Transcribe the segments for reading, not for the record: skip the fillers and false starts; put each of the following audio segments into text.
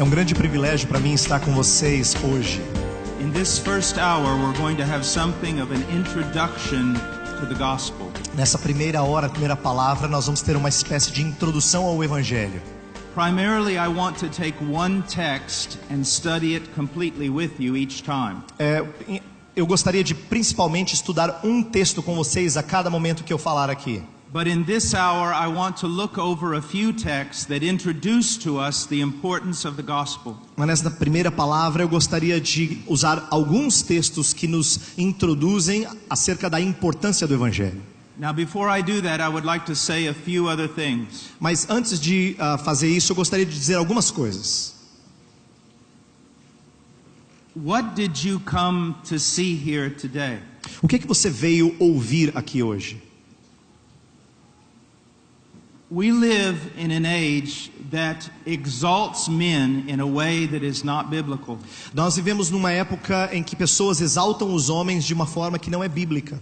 É um grande privilégio para mim estar com vocês hoje. In this first hour, we're going to have something of an introduction to the gospel. Nessa primeira hora, primeira palavra, nós vamos ter uma espécie de introdução ao Evangelho. Primarily, I want to take one text and study it completely with you each time. Eu gostaria de principalmente estudar um texto com vocês a cada momento que eu falar aqui. But in this hour, I want to look over a few texts that introduce to us the importance of the gospel. Mas nessa primeira palavra eu gostaria de usar alguns textos que nos introduzem acerca da importância do Evangelho. Now, before I do that, I would like to say a few other things. Mas antes de fazer isso, eu gostaria de dizer algumas coisas. What did you come to see here today? O que você veio ouvir aqui hoje? We live in an age that exalts men in a way that is not biblical. Nós vivemos numa época em que pessoas exaltam os homens de uma forma que não é bíblica.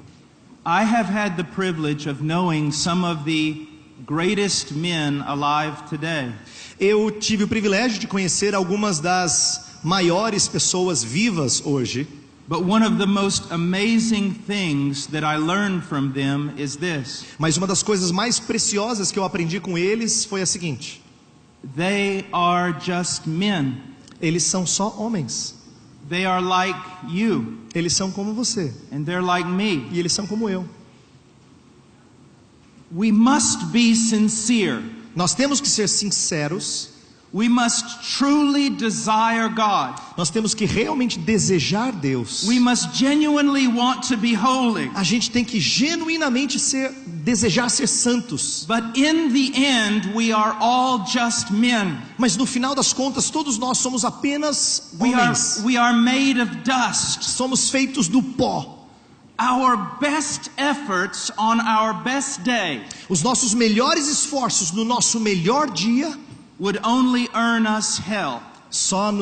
I have had the privilege of knowing some of the greatest men alive today. Eu tive o privilégio de conhecer algumas das maiores pessoas vivas hoje. But one of the most amazing things that I learned from them is this. Mas uma das coisas mais preciosas que eu aprendi com eles foi a seguinte: They are just men. Eles são só homens. They are like you. Eles são como você. And they're like me. E eles são como eu. We must be sincere. Nós temos que ser sinceros. We must truly desire God. Nós temos que realmente desejar Deus. We must genuinely want to be holy. A gente tem que genuinamente desejar ser santos. But in the end, we are all just men. Mas no final das contas, todos nós somos apenas homens. We are made of dust. Somos feitos do pó. Our best efforts on our best day. Os nossos melhores esforços no nosso melhor dia would only earn us hell. Só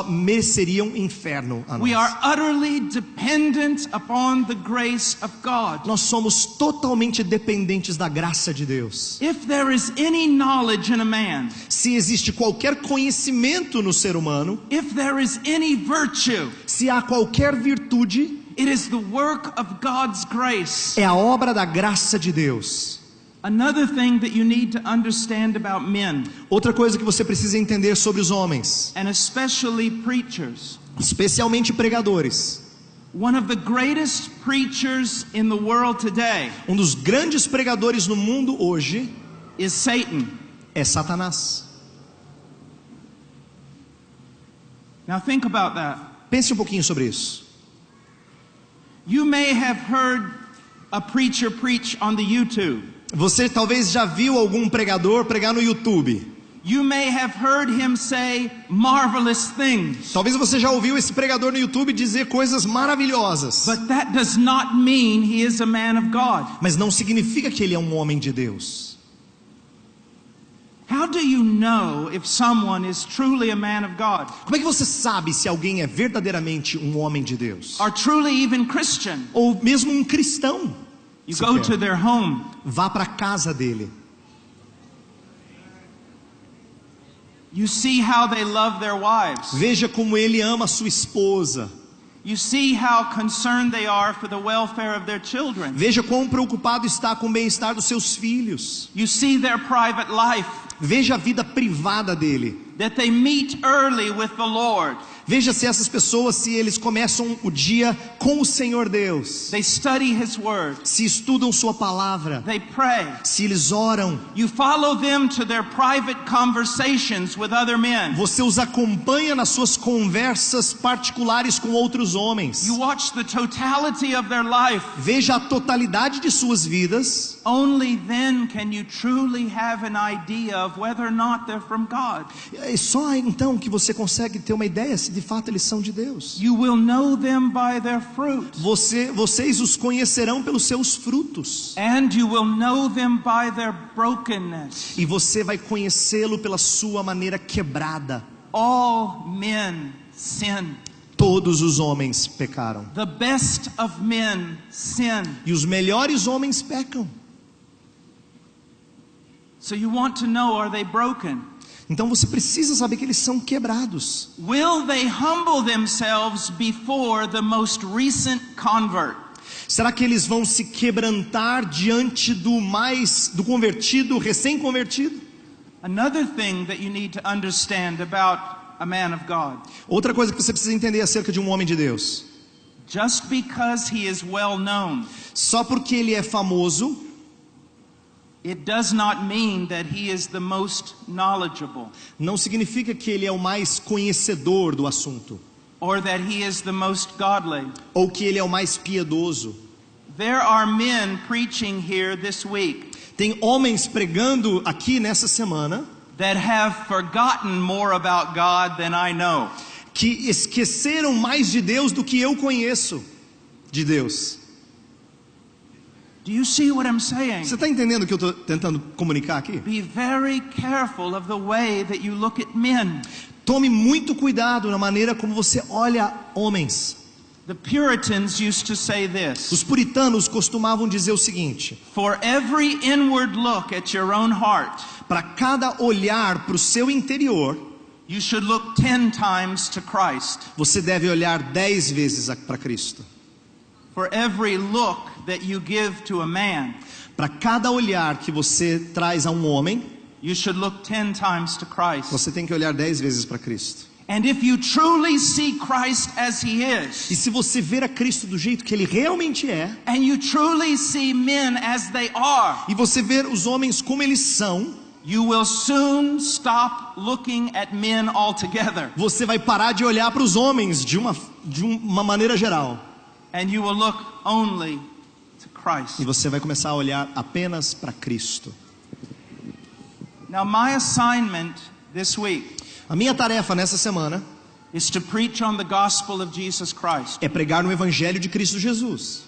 mereceriam inferno a nós. We are utterly dependent upon the grace of God. Nós somos totalmente dependentes da graça de Deus. If there is any knowledge in a man, se existe qualquer conhecimento no ser humano, if there is any virtue, se há qualquer virtude, it is the work of God's grace. É a obra da graça de Deus. Another thing that you need to understand about men. Outra coisa que você precisa entender sobre os homens, and especially preachers. Especialmente pregadores. One of the greatest preachers in the world today. Um dos grandes pregadores no mundo hoje is Satan. É Satanás. Now think about that. Pense um pouquinho sobre isso. You may have heard a preacher preach on the YouTube. Você talvez já viu algum pregador pregar no YouTube. You may have heard him say marvelous things. Talvez você já ouviu esse pregador no YouTube dizer coisas maravilhosas. But that does not mean he is a man of God. Mas não significa que ele é um homem de Deus. How do you know if someone is truly a man of God? Como é que você sabe se alguém é verdadeiramente um homem de Deus? Or truly even Christian? Ou mesmo um cristão? You go to their home. Vá para a casa dele. You see how they love their wives. Veja como ele ama a sua esposa. You see how concerned they are for the welfare of their children. Veja quão preocupado está com o bem-estar dos seus filhos. You see their private life. Veja a vida privada dele. That they meet early with the Lord. Veja se essas pessoas, se eles começam o dia com o Senhor Deus. They study His Word. Se estudam sua palavra. They pray. Se eles oram. You follow them to their private conversations with other men. Você os acompanha nas suas conversas particulares com outros homens. You watch the totality of their life. Veja a totalidade de suas vidas. Only then can you truly have an idea of whether or not they're from God. É só então que você consegue ter uma ideia se de fato eles são de Deus. You will know them by their fruit. Vocês os conhecerão pelos seus frutos. And you will know them by their brokenness. E você vai conhecê-lo pela sua maneira quebrada. All men sin. Todos os homens pecaram. The best of men sin. E os melhores homens pecam. So you want to know, are they broken? Então você precisa saber que eles são quebrados. Will they humble themselves before the most recent convert? Será que eles vão se quebrantar diante do convertido, recém-convertido? Another thing that you need to understand about a man of God. Outra coisa que você precisa entender acerca de um homem de Deus. Just because he is well known, Só porque ele é famoso, it does not mean that he is the most knowledgeable não significa que ele é o mais conhecedor do assunto, or that he is the most godly. ou que ele é o mais piedoso. There are men preaching here this week Tem homens pregando aqui nessa semana that have forgotten more about God than I know. que esqueceram mais de Deus do que eu conheço de Deus. Do you see what I'm saying? Você está entendendo o que eu estou tentando comunicar aqui? Be very careful of the way that you look at men. Tome muito cuidado na maneira como você olha homens. The Puritans used to say this: Os puritanos costumavam dizer o seguinte: for every inward look at your own heart, para cada olhar para o seu interior, you should look 10 times to Christ. você deve olhar 10 vezes para Cristo. For every look that you give to a man, Para cada olhar que você traz a um homem, you should look 10 times to Christ. você tem que olhar 10 vezes para Cristo. And if you truly see Christ as he is, E se você ver a Cristo do jeito que ele realmente é, and you truly see men as they are, e você ver os homens como eles são, you will soon stop looking at men altogether, você vai parar de olhar para os homens de uma maneira geral. and you will look only to Christ. E você vai começar a olhar apenas para Cristo. Now my assignment this week A minha tarefa nessa semana is to preach on the gospel of Jesus Christ. é pregar no Evangelho de Cristo Jesus.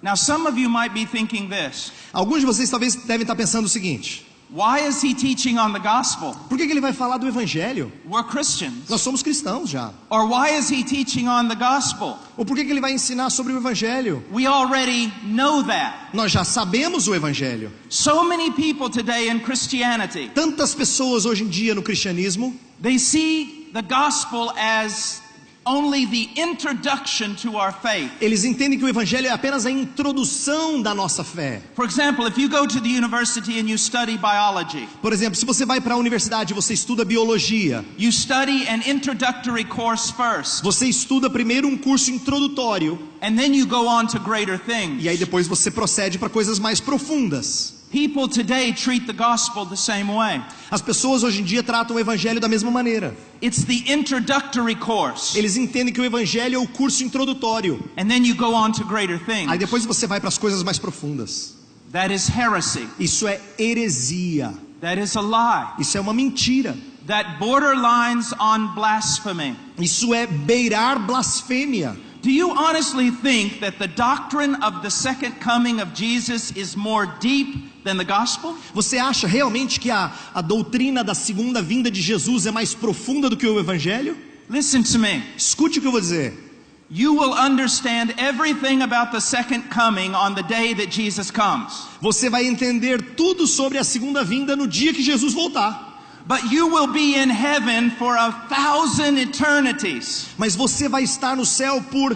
Now some of you might be thinking this: Alguns de vocês talvez devem estar pensando o seguinte: why is he teaching on the gospel? por que ele vai falar do Evangelho? We're Christians. Nós somos cristãos já. Or why is he teaching on the gospel? Ou por que ele vai ensinar sobre o Evangelho? We already know that. Nós já sabemos o Evangelho. So many people today in Christianity, Tantas pessoas hoje em dia no cristianismo, they see the gospel as only the introduction to our faith. eles entendem que o Evangelho é apenas a introdução da nossa fé. For example, if you go to the university and you study biology, Por exemplo, se você vai para a universidade e você estuda biologia, you study an introductory course first, você estuda primeiro um curso introdutório, and then you go on to greater things. e aí depois você procede para coisas mais profundas. People today treat the gospel the same way. As pessoas hoje em dia tratam o Evangelho da mesma maneira. It's the introductory course, Eles entendem que o Evangelho é o curso introdutório. and then you go on to greater things. Aí depois você vai para as coisas mais profundas. That is heresy. Isso é heresia. That is a lie. Isso é uma mentira. That borderlines on blasphemy. Isso é beirar blasfêmia. Do you honestly think that the doctrine of the second coming of Jesus is more deep than the gospel? Você acha realmente que a doutrina da segunda vinda de Jesus é mais profunda do que o Evangelho? Listen to me. Escute o que eu vou dizer. You will understand everything about the second coming on the day that Jesus comes. Você vai entender tudo sobre a segunda vinda no dia que Jesus voltar. But you will be in heaven for 1,000 eternities. Mas você vai estar no céu por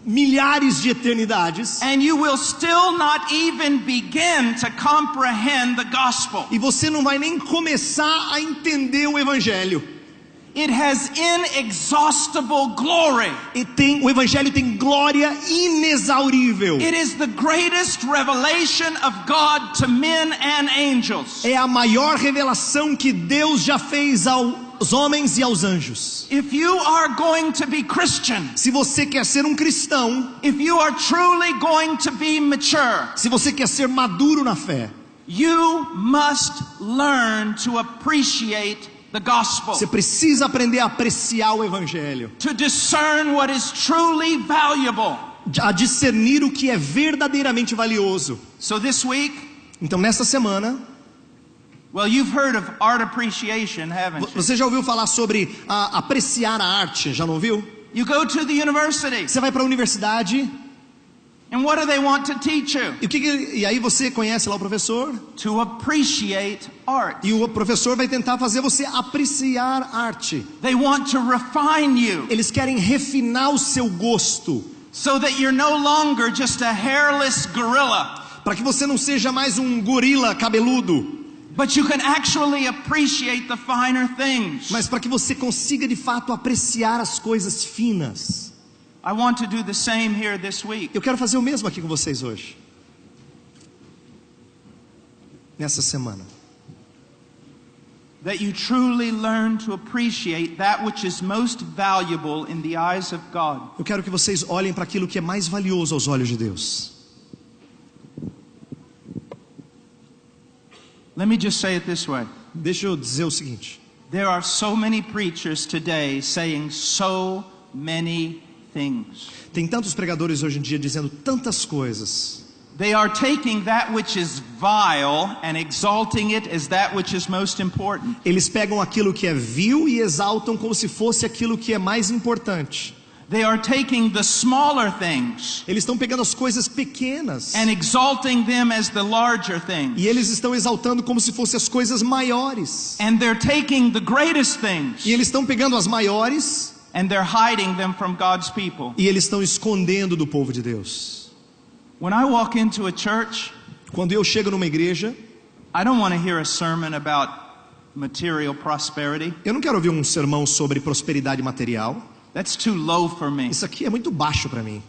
milhares de eternidades. And you will still not even begin to comprehend the gospel. E você não vai nem começar a entender o Evangelho. It has inexhaustible glory. O Evangelho tem glória inexaurível. It is the greatest revelation of God to men and angels. É a maior revelação que Deus já fez aos homens e aos anjos. If you are going to be Christian, Se você quer ser um cristão, if you are truly going to be mature, se você quer ser maduro na fé, you must learn to appreciate the gospel. você precisa aprender a apreciar o Evangelho, To discern what is truly valuable. a discernir o que é verdadeiramente valioso. So this week, Então nesta semana, well, you've heard of art appreciation, haven't you? você já ouviu falar sobre apreciar a arte? Já não ouviu? You go to the university Você vai para a universidade And what do they want to teach you? E aí você conhece lá o professor? To appreciate art. E o professor vai tentar fazer você apreciar arte. They want to refine you. Eles querem refinar o seu gosto. So that you're no longer just a hairless gorilla. Para que você não seja mais um gorila cabeludo. But you can actually appreciate the finer things. Mas para que você consiga de fato apreciar as coisas finas. I want to do the same here this week. Eu quero fazer o mesmo aqui com vocês hoje. Nessa semana. That you truly learn to appreciate that which is most valuable in the eyes of God. Eu quero que vocês olhem para aquilo que é mais valioso aos olhos de Deus. Let me just say it this way. Deixa eu dizer o seguinte. There are so many preachers today saying so many things. Tem tantos pregadores hoje em dia dizendo tantas coisas. They are taking that which is vile and exalting it as that which is most important. Eles pegam aquilo que é vil e exaltam como se fosse aquilo que é mais importante. They are taking the smaller things. Eles estão pegando as coisas pequenas. And exalting them as the larger things. E eles estão exaltando como se fossem as coisas maiores. And they're taking the greatest things. E eles estão pegando as maiores. And they're hiding them from God's people. E eles estão escondendo do povo de Deus. When I walk into a church, quando eu chego numa igreja, I don't want to hear a sermon about material prosperity. Eu não quero ouvir um sermão sobre prosperidade material. That's too low for me. Isso aqui é muito baixo para mim.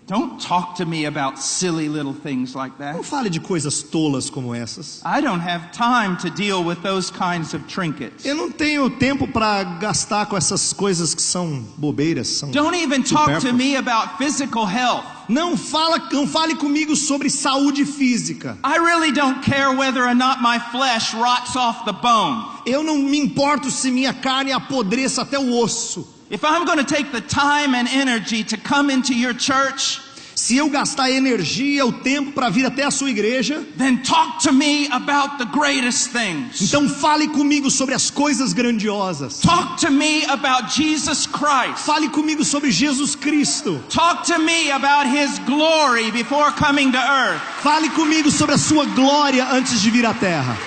Don't talk to me about silly little things like that. Não fale de coisas tolas como essas. I don't have time to deal with those kinds of trinkets. Eu não tenho tempo para gastar com essas coisas que são bobeiras, são Don't even talk to me about physical health. Não fale comigo sobre saúde física. I really don't care whether or not my flesh rots off the bone. Eu não me importo se minha carne apodreça até o osso. If I'm going to take the time and energy to come into your church, se eu gastar energia, o tempo para vir até a sua igreja, then talk to me about the greatest things. Então fale comigo sobre as coisas grandiosas. Talk to me about Jesus Christ. Fale comigo sobre Jesus Cristo. Talk to me about His glory before coming to earth. Fale comigo sobre a sua glória antes de vir à terra.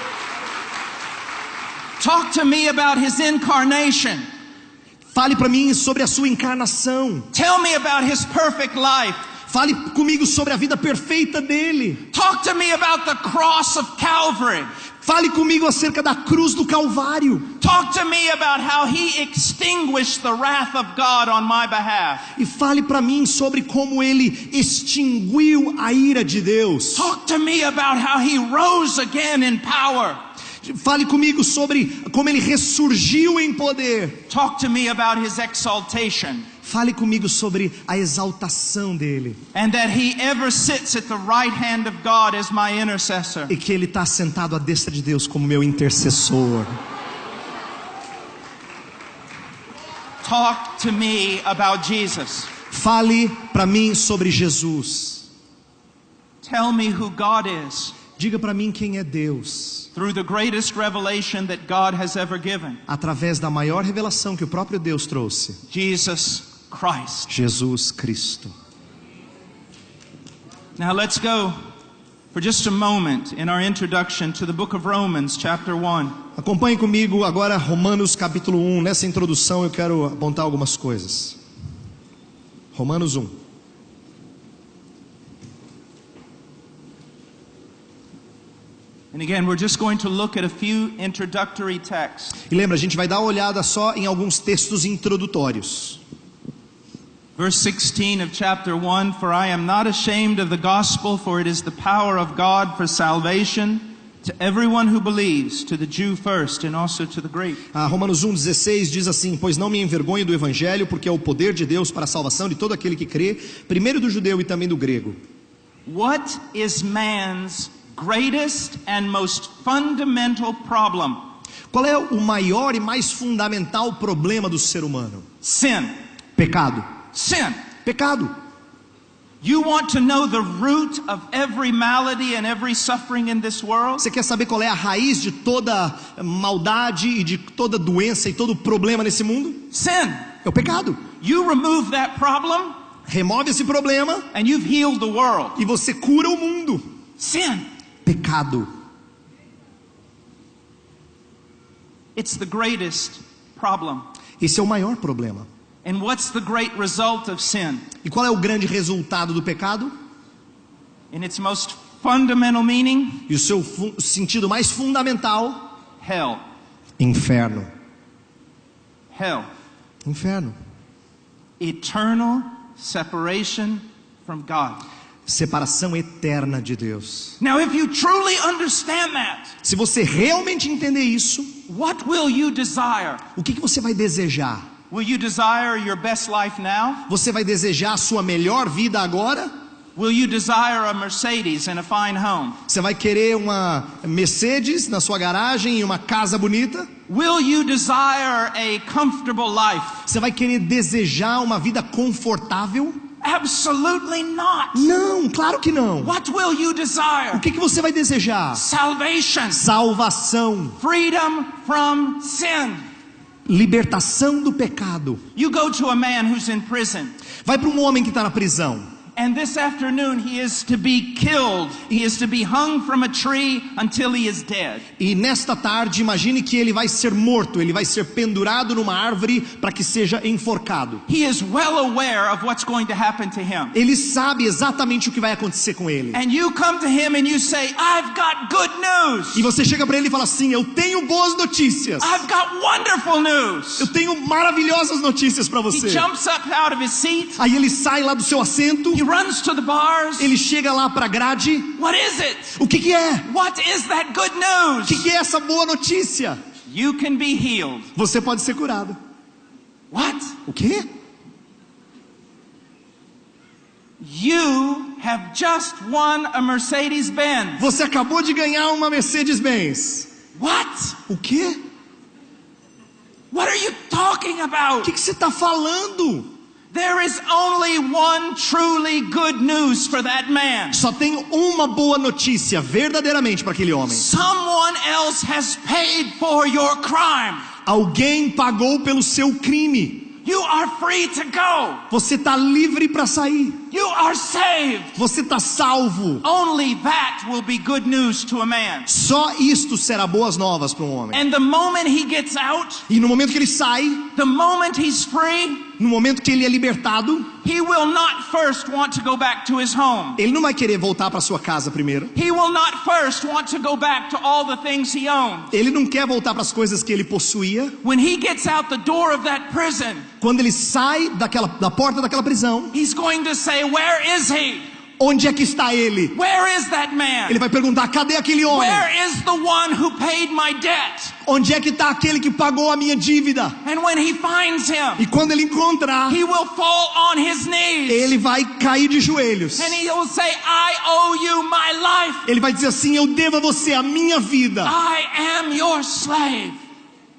Talk to me about His incarnation. Fale para mim sobre a sua encarnação. Tell me about His perfect life. Fale comigo sobre a vida perfeita dele. Talk to me about the cross of Calvary. Fale comigo acerca da cruz do Calvário. Talk to me about how He extinguished the wrath of God on my behalf. E fale para mim sobre como ele extinguiu a ira de Deus. Talk to me about how He rose again in power. Fale comigo sobre como ele ressurgiu em poder. Talk to me about His exaltation. Fale comigo sobre a exaltação dele. And that He ever sits at the right hand of God as my intercessor. E que ele está sentado à destra de Deus como meu intercessor. Talk to me about Jesus. Fale para mim sobre Jesus. Tell me who God is. Diga para mim quem é Deus. Through the greatest revelation that God has ever given. Através da maior revelação que o próprio Deus trouxe. Jesus Christ. Jesus Cristo. Now let's go for just a moment in our introduction to the book of Romans, chapter 1. Acompanhe comigo agora Romanos capítulo 1. Nessa introdução eu quero apontar algumas coisas. Romanos 1. And again, we're just going to look at a few introductory texts. E lembra, a gente vai dar uma olhada só em alguns textos introdutórios. Verse 16 of chapter 1, for I am not ashamed of the gospel, for it is the power of God for salvation to everyone who believes, to the Jew first and also to the Greek. Romanos 1:16 diz assim: pois não me envergonho do evangelho, porque é o poder de Deus para a salvação de todo aquele que crê, primeiro do judeu e também do grego. What is man's greatest and most fundamental problem? Qual é o maior e mais fundamental problema do ser humano? Sin. Pecado. Sin. Pecado. You want to know the root of every malady and every suffering in this world? Você quer saber qual é a raiz de toda maldade e de toda doença e todo problema nesse mundo? Sin. É o pecado. You remove that problem, remove esse problema and you've healed the world. e você cura o mundo. Sin. Pecado. It's the greatest problem. Esse é o maior problema. And what's the great result of sin? E qual é o grande resultado do pecado? In its most fundamental meaning, E o seu sentido mais fundamental? hell. Inferno. Hell. Inferno. Eternal separation from God. Separação eterna de Deus. Now, if you truly understand that, Se você realmente entender isso, what will you desire? o que você vai desejar? Will you desire your best life now? Você vai desejar a sua melhor vida agora? Will you desire a Mercedes and a fine home? Você vai querer uma Mercedes na sua garagem e uma casa bonita? Will you desire a comfortable life? Você vai querer desejar uma vida confortável? Absolutely not. Não, claro que não. What will you desire? O que você vai desejar? Salvation. Salvação. Freedom from sin. Libertação do pecado. You go to a man who's in prison. Vai para um homem que está na prisão. And this afternoon he is to be killed. He is to be hung from a tree until he is dead. E nesta tarde, imagine que ele vai ser morto, ele vai ser pendurado numa árvore para que seja enforcado. He is well aware of what's going to happen to him. Ele sabe exatamente o que vai acontecer com ele. And you come to him and you say, I've got good news. E você chega para ele e fala assim: eu tenho boas notícias. I've got wonderful news. Eu tenho maravilhosas notícias para He você. jumps up out of his seat. Aí ele sai lá do seu assento. He runs to the bars. Ele chega lá para a grade. What is it? O que é? What is that good O news? que é essa boa notícia? You can be healed. Você pode ser curado. What? O quê? You have just won a Mercedes-Benz. Você acabou de ganhar uma Mercedes-Benz. What? O quê? What are you talking about? O que você está falando? There is only one truly good news for that man. Só tem uma boa notícia verdadeiramente para aquele homem. Someone else has paid for your crime. Alguém pagou pelo seu crime. You are free to go. Você está livre para sair. You are saved. Você está salvo. Only that will be good news to a man. Só isto será boas novas para um homem. And the moment he gets out, E no momento que ele sai, the moment he's free, no momento que ele é libertado, he will not first want to go back to his home. ele não vai querer voltar para sua casa primeiro. He will not first want to go back to all the things he owned. Ele não quer voltar para as coisas que ele possuía. When he gets out the door of that prison, Quando ele sai da porta daquela prisão, he's going to say, where is he? onde é que está ele? Where is that man? Ele vai perguntar: cadê aquele homem? Where is the one who paid my debt? Onde é que está aquele que pagou a minha dívida? And when he finds him, E quando ele encontrar, he will fall on his knees. ele vai cair de joelhos. And he will say, I owe you my life. Ele vai dizer assim: eu devo a você a minha vida. I am your slave.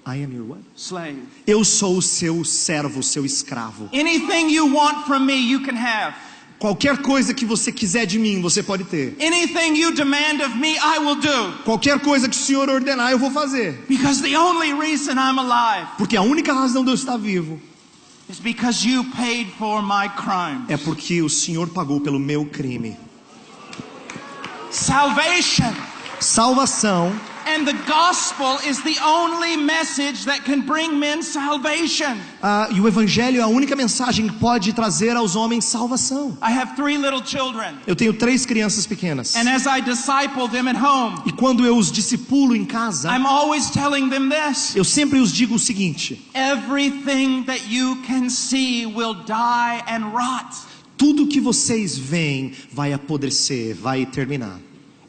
I am your what? Slave. Eu sou o seu servo, o seu escravo. Anything you want from me, you can have. Qualquer coisa que você quiser de mim, você pode ter. Anything you demand of me, I will do. Qualquer coisa que o Senhor ordenar, eu vou fazer. Because the only reason I'm alive Porque a única razão de eu estar vivo is because you paid for my crime. é porque o Senhor pagou pelo meu crime. Salvation Salvação. and the gospel is the only message that can bring men salvation. E o Evangelho é a única mensagem que pode trazer aos homens salvação. I have 3 little children. Eu tenho 3 crianças pequenas. And as I disciple them at home, E quando eu os discipulo em casa, I'm always telling them this. eu sempre os digo o seguinte: Everything that you can see will die and rot. tudo que vocês veem vai apodrecer, vai terminar.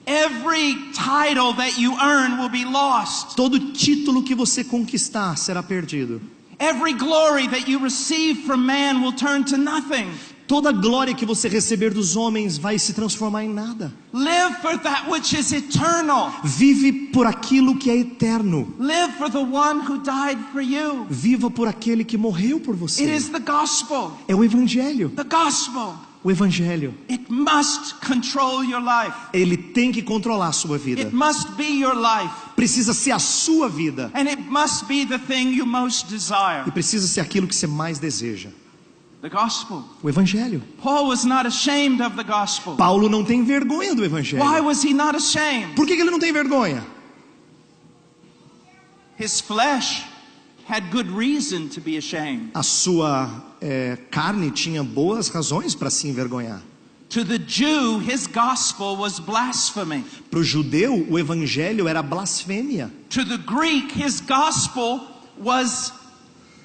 Every title that you earn will be lost. Todo título que você conquistar será perdido. Every glory that you receive from man will turn to nothing. Toda glória que você receber dos homens vai se transformar em nada. Live for that which is eternal. Vive por aquilo que é eterno. Live for the one who died for you. Viva por aquele que morreu por It você. is the gospel. É o Evangelho. The gospel. O Evangelho. It must control your life. Ele tem que controlar a sua vida. It must be your life. Precisa ser a sua vida. And it must be the thing you most desire. E precisa ser aquilo que você mais deseja. The gospel. O evangelho. Paul was not ashamed of the gospel. Paulo não tem vergonha do evangelho. Why was he not ashamed? Por que ele não tem vergonha? His flesh had good reason to be ashamed. A sua carne tinha boas razões para se envergonhar. To the Jew, his gospel was blasphemy. Para o judeu, o evangelho era blasfêmia. To the Greek, his gospel was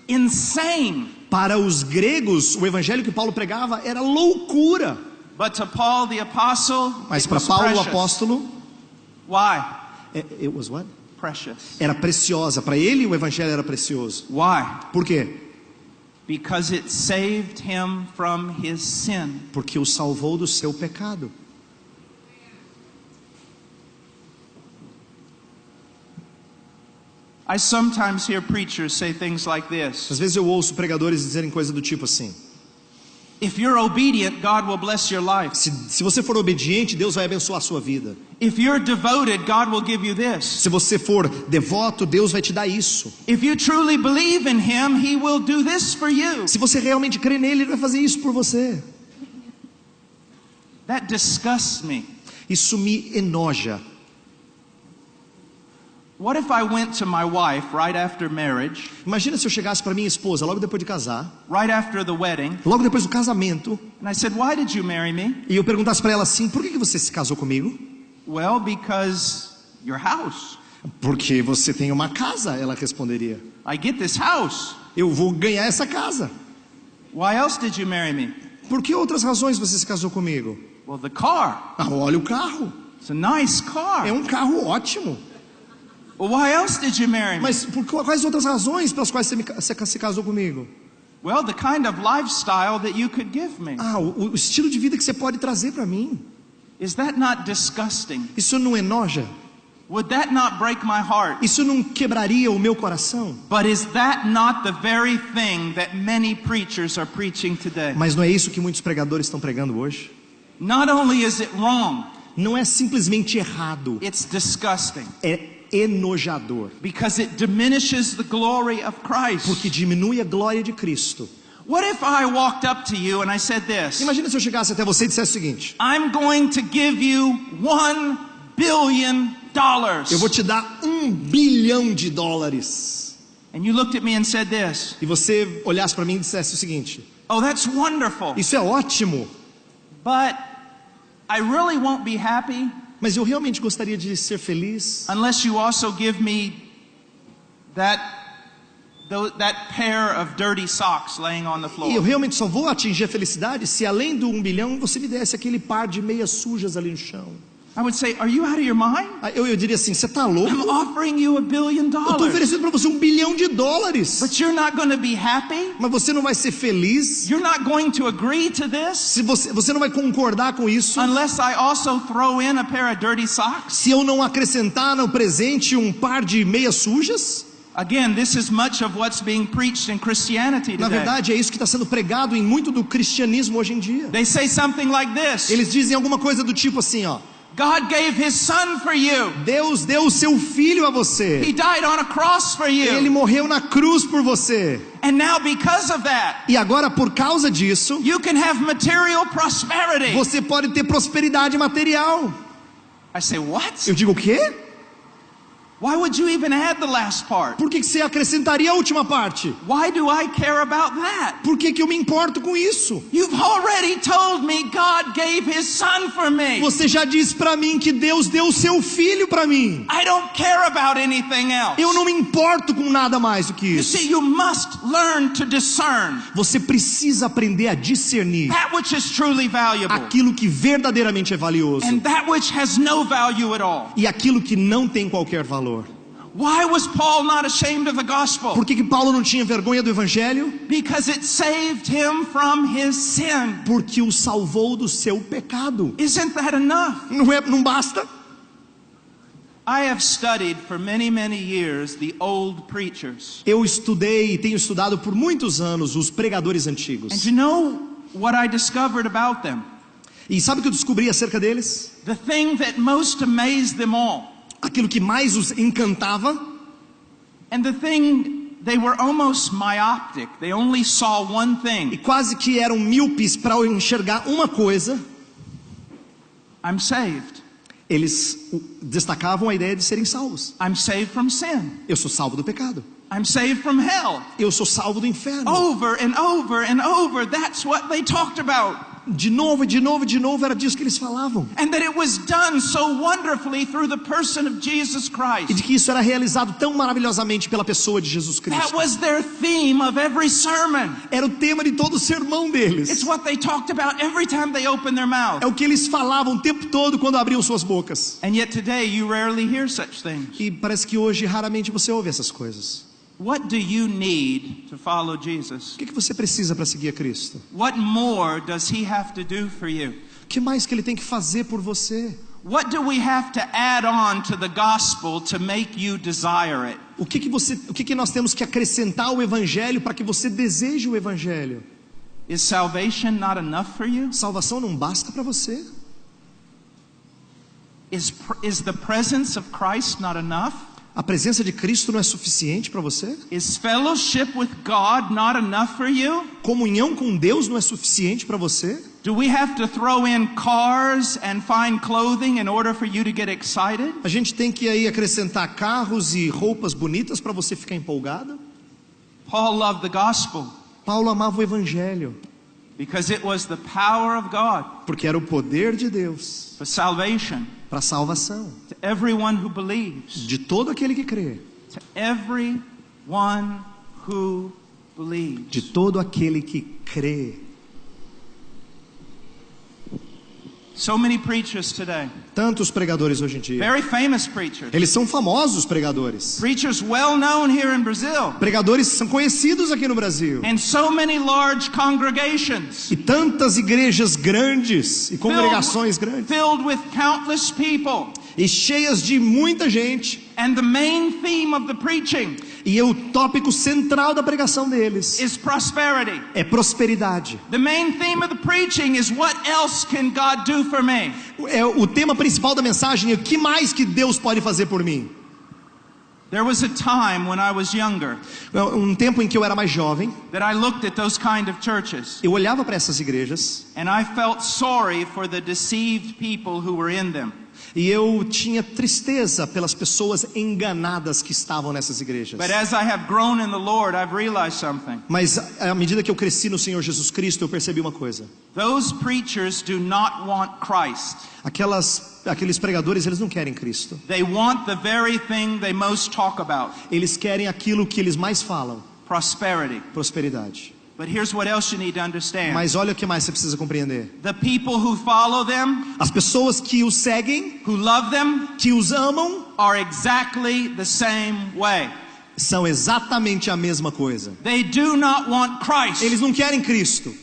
insane. Para os gregos, o evangelho que Paulo pregava era loucura. But to Paul the apostle, Mas para Paulo o apóstolo, why? It was what? Precious. Era preciosa. Para ele o evangelho era precioso. Why? Por quê? Because it saved him from his sin. Porque o salvou do seu pecado. I sometimes hear preachers say things like this. Às vezes eu ouço pregadores dizerem coisa do tipo assim: If you're obedient, God will bless your life. se você for obediente, Deus vai abençoar a sua vida. If you're devoted, God will give you this. Se você for devoto, Deus vai te dar isso. If you truly believe in Him, He will do this for you. Se você realmente crê nele, Ele vai fazer isso por você. That disgusts me. Isso me enoja. What if I went to my wife right after marriage, Imagina se eu chegasse para minha esposa logo depois de casar, right after the wedding, logo depois do casamento, and I said, "Why did you marry me?" e eu perguntasse para ela assim: por que você se casou comigo? Well, because your house. Porque você tem uma casa, ela responderia. I get this house. Eu vou ganhar essa casa. Why else did you marry me? Por que outras razões você se casou comigo? Well, the car. Ah, olha o carro. It's a nice car. É um carro ótimo. Well, why else did you marry me? Mas por quais outras razões pelas quais você se casou comigo? Well, the kind of lifestyle that you could give me. Ah, o estilo de vida que você pode trazer para mim. Is that not disgusting? Isso não enoja? Would that not break my heart? Isso não quebraria o meu coração? But is that not the very thing that many preachers are preaching today? Mas não é isso que muitos pregadores estão pregando hoje? Not only is it wrong, Não é simplesmente errado, it's disgusting. é enojador. Because it diminishes the glory of Christ. Porque diminui a glória de Cristo. What if I walked up to you and I said this? Imagina se eu chegasse até você e dissesse o seguinte: I'm going to give you $1 billion. eu vou te dar $1 bilhão. And you looked at me and said this. E você olhasse para mim e dissesse o seguinte: Oh, that's wonderful. isso é ótimo, But I really won't be happy mas eu realmente gostaria de ser feliz unless you also give me that pair of dirty socks laying on the floor. e eu realmente só vou atingir a felicidade se além do $1 bilhão você me desse aquele par de meias sujas ali no chão. I would say, are you out of your mind? Eu diria assim: você tá louco? I'm offering you $1 billion. Eu estou oferecendo para você $1 bilhão. But you're not going to be happy? Mas você não vai ser feliz? You're not going to agree to this? Se você não vai concordar com isso? Unless I also throw in a pair of dirty socks? Se eu não acrescentar no presente um par de meias sujas? Again, this is much of what's being preached in Christianity Na today. verdade, é isso que está sendo pregado em muito do cristianismo hoje em dia. They say something like this. Eles dizem alguma coisa do tipo assim, ó: God gave His Son for you. Deus deu o seu filho a He você. died on a cross for Ele you. morreu na cruz por você. And now because of that, E agora, por causa disso, you can have material prosperity. você pode ter prosperidade material. I say, what? Eu digo: o quê? Why would you even add the last part? Por que você acrescentaria a última parte? Why do I care about that? Por que eu me importo com isso? You've already told me God gave His Son for me. Você já disse para mim que Deus deu o seu filho para mim. I don't care about anything else. Eu não me importo com nada mais do que You isso. see, you must learn to discern Você precisa aprender a discernir that which is truly valuable aquilo que verdadeiramente é valioso and that which has no value at all. e aquilo que não tem qualquer valor. Why was Paul not ashamed of the gospel? Por que Paulo não tinha vergonha do evangelho? Because it saved him from his sin. Porque o salvou do seu pecado. Isn't that enough? Não basta? I have studied for many, many years the old preachers. Eu estudei e tenho estudado por muitos anos os pregadores antigos. And you know what I discovered about them? E sabe o que eu descobri acerca deles? The thing that most amazed them all. Aquilo que mais os encantava And the thing they were almost myopic. They only saw one E thing. quase que eram míopes para enxergar uma coisa. I'm saved. Eles destacavam a ideia de serem salvos. I'm saved from sin. Eu sou salvo do pecado. I'm saved from hell. Eu sou salvo do inferno. Over and over and over, that's what they talked about. De novo, de novo, de novo, era disso que eles falavam. And that it was done so wonderfully through the person of Jesus E Christ. de que isso era realizado tão maravilhosamente pela pessoa de Jesus That Cristo. was their theme of every sermon. Era o tema de todo o sermão deles. It's what they talked about every time they opened their mouth. É o que eles falavam o tempo todo quando abriam suas bocas. And yet today you rarely hear such things. E parece que hoje raramente você ouve essas coisas. What do you need to follow Jesus? O que você precisa para seguir a Cristo? What more does he have to do for you? O que mais que ele tem que fazer por você? What do we have to add on to the gospel to make you desire it? O que nós temos que acrescentar ao evangelho para que você deseje o evangelho? Is salvation not enough for you? Salvação não basta para você? Is the presence of Christ not enough? A presença de Cristo não é suficiente para você? Is fellowship with God not enough for you? Comunhão com Deus não é suficiente para você? Do we have to throw in cars and fine clothing in order for you to get excited? A gente tem que aí acrescentar carros e roupas bonitas para você ficar empolgado? Paul loved the gospel Paulo amava o evangelho, because it was the power of God porque era o poder de Deus for salvation para a salvação to everyone who believes. de todo aquele que crê, To everyone who believes. de todo aquele que crê. So many preachers today, Tantos pregadores hoje em dia. very famous preachers, Eles são famosos pregadores. preachers well known here in Brazil, Pregadores são conhecidos aqui no Brasil. and so many large congregations E tantas igrejas grandes e congregações grandes. filled with countless people. E cheias de muita gente. And the main theme of the preaching E o tópico central da pregação deles is prosperity. é prosperidade. The main theme of the preaching is what else can God do for me? É o tema principal da mensagem é o que mais que Deus pode fazer por mim. There was a time when I was younger Um tempo em que eu era mais jovem, that I looked at those kind of churches eu olhava para essas igrejas and I felt sorry for the deceived people who were in them. e eu tinha tristeza pelas pessoas enganadas que estavam nessas igrejas. But as I have grown in the Lord, I've realized something. Mas à medida que eu cresci no Senhor Jesus Cristo, eu percebi uma coisa. Those preachers do not want Christ. Aqueles pregadores, eles não querem Cristo. They want the very thing they most talk about, Eles querem aquilo que eles mais falam, prosperity. prosperidade. But here's what else you need to understand. Mas olha o que mais você precisa compreender. The people who follow them, As pessoas que os seguem, who love them, que os amam, are exactly the same way. são exatamente a mesma coisa. They do not want Christ. Eles não querem Cristo.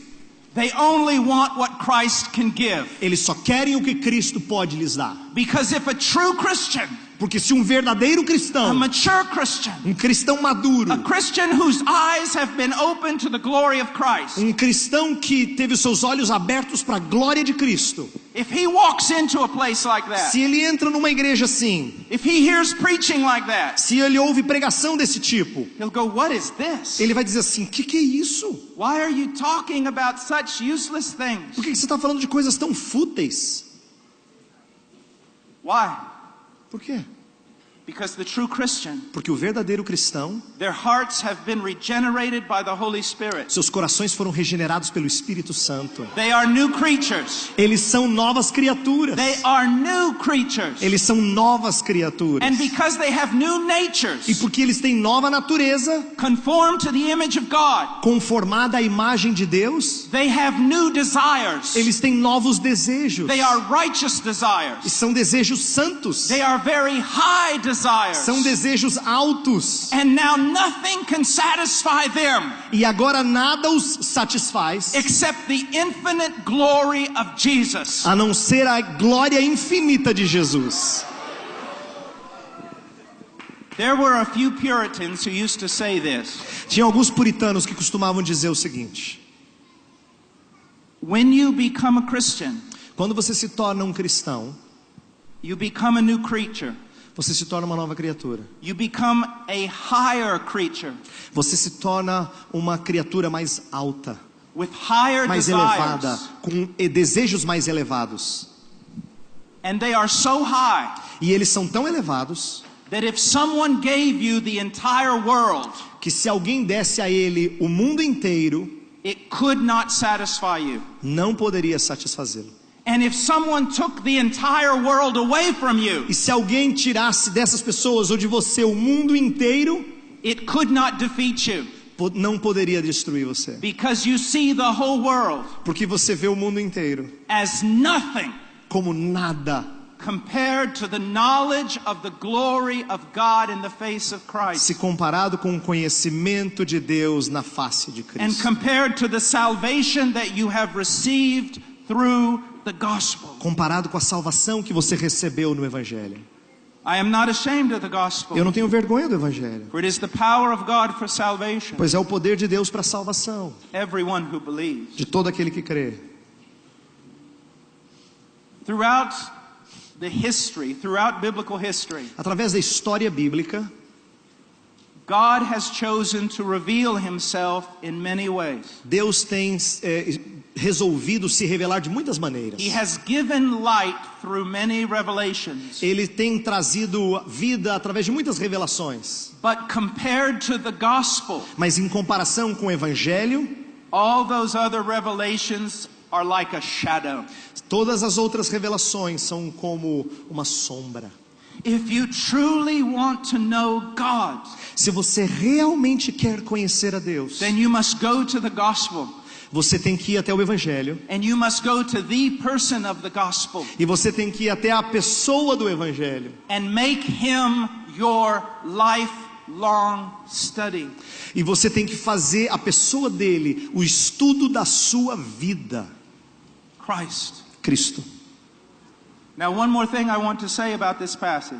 They only want what Christ can give. Eles só querem o que Cristo pode lhes dar. Because if a true Christian, Porque se um verdadeiro a cristão, mature Christian, um cristão maduro, a Christian whose eyes have been opened to the glory of Christ, um cristão que teve os seus olhos abertos para a glória de Cristo, if he walks into a place like that, se ele entra numa igreja assim, if he hears preaching like that, se ele ouve pregação desse tipo, he'll go, what is this? ele vai dizer assim, que é isso? Why are you talking about such useless things? Por que você está falando de coisas tão fúteis? Why? Por quê? Because the true Christian, Porque o verdadeiro cristão, their hearts have been regenerated by the Holy Spirit. seus corações foram regenerados pelo Espírito Santo. They are new creatures. Eles são novas criaturas. They are new creatures. Eles são novas criaturas. And because they have new E natures, porque eles têm nova natureza, conformed to the image of God, conformada à imagem de Deus, they have new desires. eles têm novos desejos. They are righteous E desires. são desejos santos. They are very high desires. São desejos altos. And now nothing can satisfy them E agora nada os satisfaz, except the infinite glory of Jesus. a não ser a glória infinita de Jesus. There were a few Puritans who used to say this. Tinha alguns puritanos que costumavam dizer o seguinte: When you become a Christian, quando você se torna um cristão, you become a new creature. você se torna uma nova criatura. You become a higher creature Você se torna uma criatura mais alta, with higher mais desires. elevada, com desejos mais elevados. And they are so high E eles são tão elevados that if someone gave you the entire world, que se alguém desse a ele o mundo inteiro, it could not satisfy you. não poderia satisfazê-lo. And if someone took the entire world away from you, E se alguém tirasse dessas pessoas ou de você o mundo inteiro, it could not defeat you. não poderia destruir você. Because you see the whole world Porque você vê o mundo inteiro as nothing como nada compared to the knowledge of the glory of God in the face of Christ. se comparado com o conhecimento de Deus na face de And Cristo. compared to the salvation that you have received through the gospel. Comparado com a salvação que você recebeu no Evangelho. I am not ashamed of the gospel, Eu não tenho vergonha do Evangelho, for it is the power of God for salvation. pois é o poder de Deus para a salvação Everyone who believes. de todo aquele que crê. Throughout the history, throughout biblical history, Através da história bíblica, God has chosen to reveal himself in many ways. Deus tem resolvido se revelar de muitas maneiras. He has given light through many revelations. Ele tem trazido vida através de muitas revelações. But compared to the gospel, Mas em comparação com o Evangelho, all those other revelations are like a shadow. todas as outras revelações são como uma sombra. If you truly want to know God, Se você realmente quer conhecer a Deus, then you must go to the gospel. você tem que ir até o Evangelho. And you must go to the person of the gospel E você tem que ir até a pessoa do Evangelho. and make him your lifelong study. E você tem que fazer a pessoa dele o estudo da sua vida. Christ. Cristo. Now, one more thing I want to say about this passage.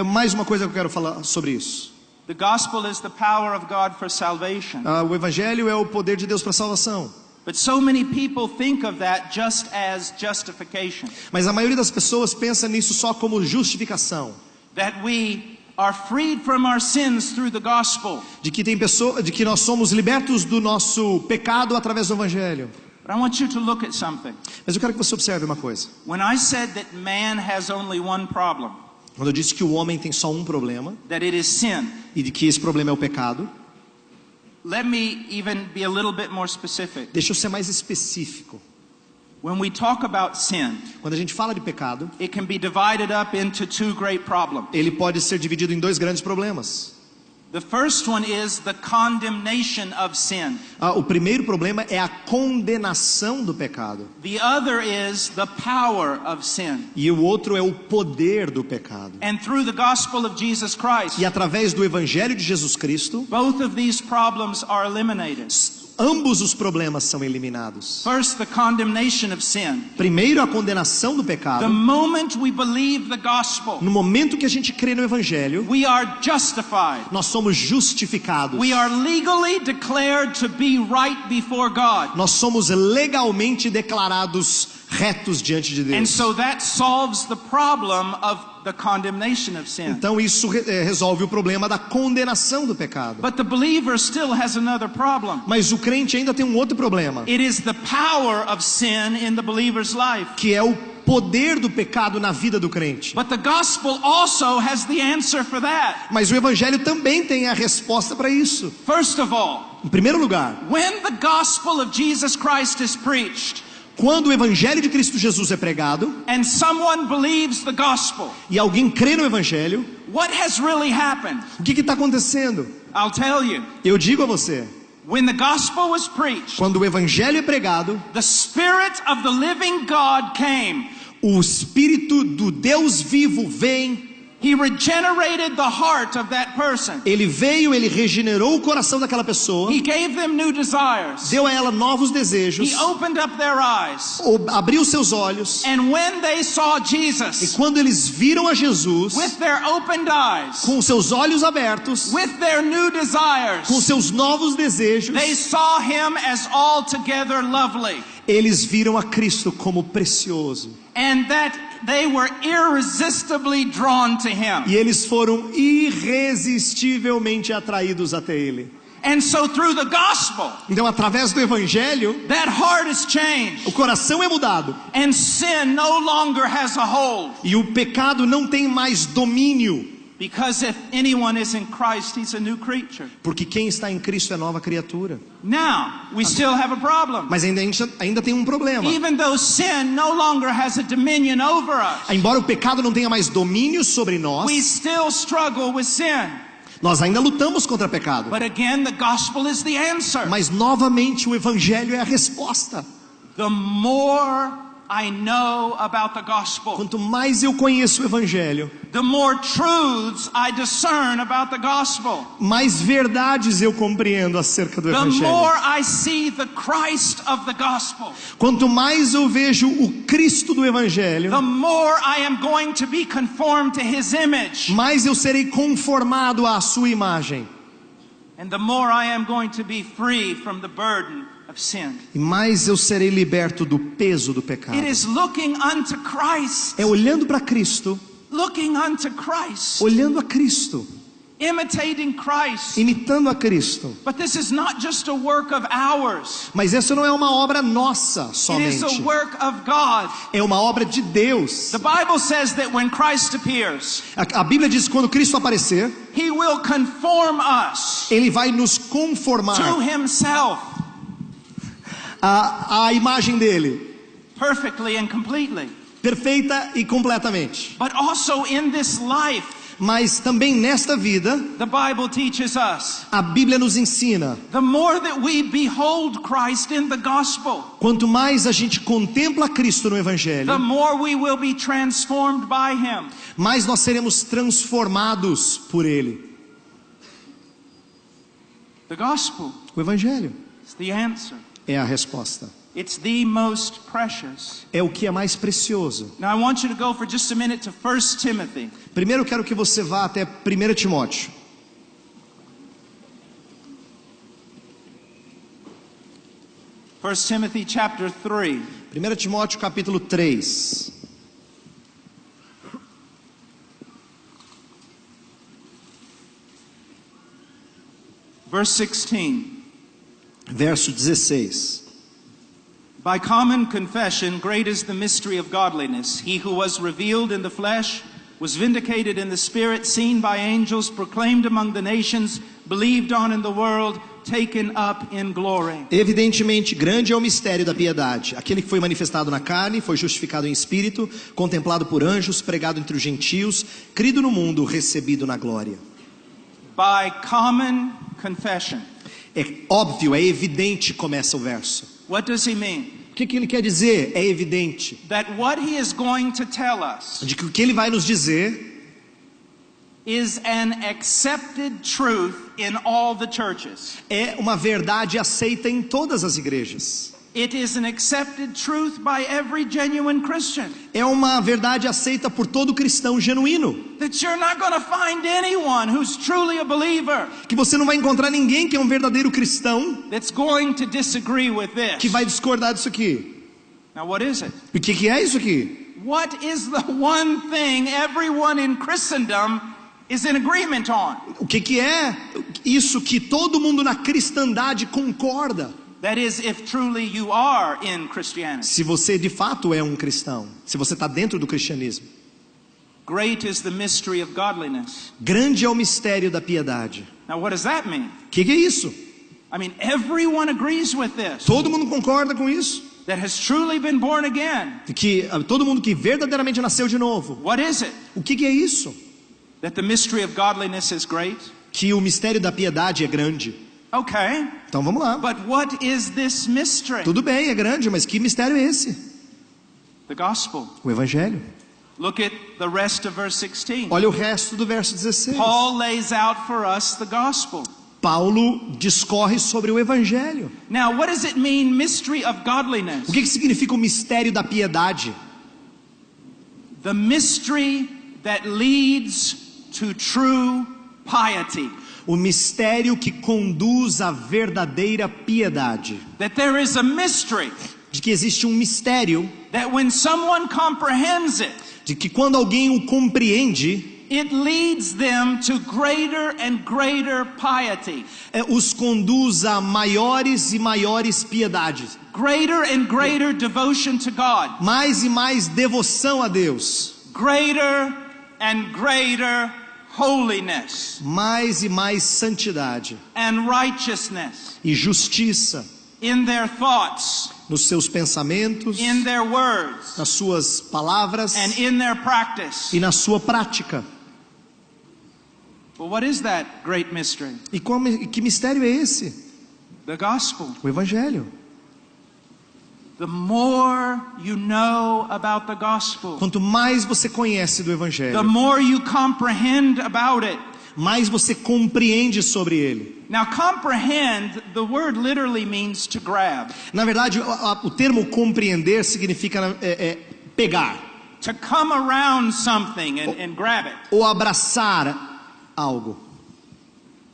Mais uma coisa que eu quero falar sobre isso. The gospel is the power of God for salvation. O Evangelho é o poder de Deus para a salvação. But so many people think of that just as justification. Mas a maioria das pessoas pensa nisso só como justificação. That we are freed from our sins through the gospel. De que nós somos libertos do nosso pecado através do Evangelho. But I want you to look at something. Mas eu quero que você observe uma coisa. When I said that man has only one problem, Quando eu disse que o homem tem só um problema, that it is sin, e de que esse problema é o pecado, let me even be a little bit more specific. deixa eu ser mais específico. When we talk about sin, Quando a gente fala de pecado, it can be divided up into two great problems. ele pode ser dividido em dois grandes problemas. The first one is the condemnation of sin. O primeiro problema é a condenação do pecado. The other is the power of sin. E o outro é o poder do pecado. And through the gospel of Jesus Christ, E através do Evangelho de Jesus Cristo, both of these problems are eliminated. ambos os problemas são eliminados. First, the condemnation of sin. Primeiro, a condenação do The pecado. moment we believe the gospel, No momento que a gente crê no Evangelho, we are justified. nós somos justificados. We are legally declared to be right before God. Nós somos legalmente declarados retos diante de And Deus. so that solves the problem of the condemnation of sin. Então isso resolve o problema da condenação do pecado. But the believer still has another problem. Mas o crente ainda tem um outro problema, It is the power of sin in the believer's life. que é o poder do pecado na vida do crente. But the gospel also has the answer for that. Mas o Evangelho também tem a resposta para isso. First of all, Em primeiro lugar, when the gospel of Jesus Christ is preached, quando o Evangelho de Cristo Jesus é pregado, and someone believes the gospel, e alguém crê no Evangelho, what has really happened? o que está acontecendo? I'll tell you. Eu digo a você, When the gospel was preached, quando o Evangelho é pregado, the Spirit of the living God came. o Espírito do Deus vivo vem. He regenerated the heart of that person. Ele veio, ele regenerou o coração daquela pessoa, He gave them new desires. deu a ela novos desejos, He opened up their eyes. abriu seus olhos, And when they saw e Jesus, quando eles viram a Jesus, with their opened eyes, com seus olhos abertos, with their new desires, com seus novos desejos, they saw him as altogether lovely. Eles viram a Cristo como precioso. And that they were irresistibly drawn to him. E eles foram irresistivelmente atraídos até ele. And so through the gospel, Então, através do evangelho, that heart is changed. o coração é mudado. And sin no longer has a hold. E o pecado não tem mais domínio. Because if anyone is in Christ, he's a new creature. Porque quem está em Cristo é nova criatura. Now, we still have a problem. Mas ainda tem um problema. Even though sin no longer has a dominion over us, Embora o pecado não tenha mais domínio sobre nós, we still struggle with sin. nós ainda lutamos contra o pecado. But again, the gospel is the answer. Mas novamente o evangelho é a resposta. The more I know about the gospel, Quanto mais eu conheço o evangelho, the more truths I discern about the gospel. mais verdades eu compreendo acerca do The evangelho. more I see the Christ of the gospel, Quanto mais eu vejo o Cristo do evangelho, the more I am going to be conformed to his image. mais eu serei conformado à sua imagem. And the more I am going to be free from the burden of sin. E mais eu serei liberto do peso do pecado. It is looking unto Christ. É olhando para Cristo, Looking unto Christ. olhando a Cristo, Imitating Christ. imitando a Cristo. But this is not just a work of ours. Mas essa não é uma obra nossa It is somente. a work of God. É uma obra de Deus. The Bible says that when Christ appears, A Bíblia diz que quando Cristo aparecer, He will conform us Ele vai nos to conformar Himself à imagem dele, perfectly and completely. perfeita e completamente. But also in this life, Mas também nesta vida, the Bible teaches us, a Bíblia nos ensina, the more that we behold Christ in the gospel, quanto mais a gente contempla Cristo no the evangelho, more we will be transformed by Him. mais nós seremos transformados por ele. The gospel O evangelho is the answer. é a resposta. It's the most precious. É o que é mais precioso. Now I want you to go for just a minute to 1 Timothy. Primeiro eu quero que você vá até 1 Timóteo. 1 Timothy chapter 3. 1 Timóteo capítulo 3. Verse 16. Verso 16. By common confession, great is the mystery of godliness. He who was revealed in the flesh was vindicated in the spirit, seen by angels, proclaimed among the nations, believed on in the world, taken up in glory. Evidentemente, grande é o mistério da piedade. Aquele que foi manifestado na carne, foi justificado em espírito, contemplado por anjos, pregado entre os gentios, crido no mundo, recebido na glória. By common confession. É óbvio, é evidente, começa o verso. What does he mean? O que ele quer dizer? É evidente. That what he is going to tell us De que o que ele vai nos dizer is an accepted truth in all the churches. é uma verdade aceita em todas as igrejas. It is an accepted truth by every genuine Christian. É uma verdade aceita por todo cristão genuíno. That you're not going to find anyone who's truly a believer Que você não vai encontrar ninguém que é um verdadeiro cristão that's going to disagree with this. que vai discordar disso aqui. Now what is it? O que é isso aqui? What is the one thing everyone in Christendom is in agreement on? O que é isso que todo mundo na cristandade concorda? That is, if truly you are in Christianity. Se você de fato é um cristão, se você está dentro do cristianismo. Great is the mystery of godliness. Grande é o mistério da piedade. Now what does that mean? O que é isso? I mean, everyone agrees with this. Todo mundo concorda com isso? That has truly been born again. Que todo mundo que verdadeiramente nasceu de novo. What is it? O que é isso? That the mystery of godliness is great? Que o mistério da piedade é grande. Okay. Então vamos lá. But what is this mystery? Tudo bem, é grande, mas que mistério é esse? The gospel. O evangelho. Look at the rest of verse 16. Olha o resto do verso 16. Paul lays out for us the gospel. Paulo discorre sobre o evangelho. Now, what does it mean, mystery of godliness? O que significa o mistério da piedade? The mystery that leads to true piety. O mistério que conduz à verdadeira piedade. That there is a mystery. de que existe um mistério, that when someone comprehends it, de que quando alguém o compreende, it leads them to greater and greater piety. Os conduz a maiores e maiores piedades. Greater and greater devotion to God. Mais e mais devoção a Deus. Greater and greater holiness. Mais e mais santidade. And righteousness. E justiça. In their thoughts. Nos seus pensamentos. In their words. Nas suas palavras. And in their practice. E na sua prática. Well, what is that great mystery? E que mistério é esse? The gospel. O evangelho. The more you know about the gospel, quanto mais você conhece do evangelho, the more you comprehend about it, mais você compreende sobre ele. Now comprehend, the word literally means to grab. Na verdade, o termo compreender significa pegar. To come around something and grab it. Ou abraçar algo.